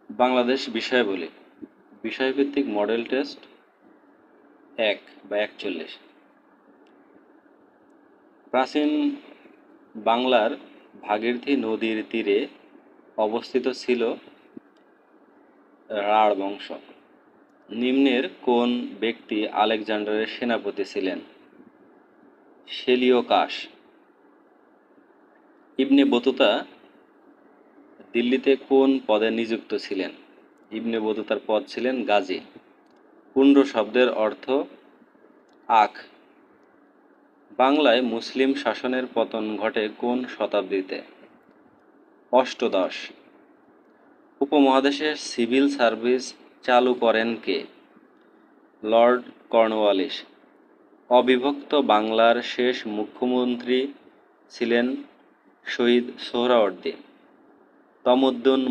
বাংলাদেশ বিষয়াবলী। বিষয়ভিত্তিক model test 1/41। প্রাচীন বাংলার ভাগীরথী নদীর তীরে অবস্থিত ছিল রাঢ় বংশ। নিম্নের কোন ব্যক্তি আলেকজান্ডারের সেনাপতি ছিলেন? সেলিওকাস। ইবনে বতুতা দিল্লিতে কোন পদে নিযুক্ত ছিলেন? ইবনে বতুতার পদ ছিলেন গাজী। পুণ্ড শব্দের অর্থ আখ। বাংলায় মুসলিম শাসনের পতন ঘটে কোন শতাব্দীতে? অষ্টদশ। উপমহাদেশে সিভিল সার্ভিস চালু করেন কে? Lord Cornwallis. অবিভক্ত বাংলার শেষ মুখ্যমন্ত্রী ছিলেন শহীদ সোহরাওয়ার্দী। তমুদ্দুন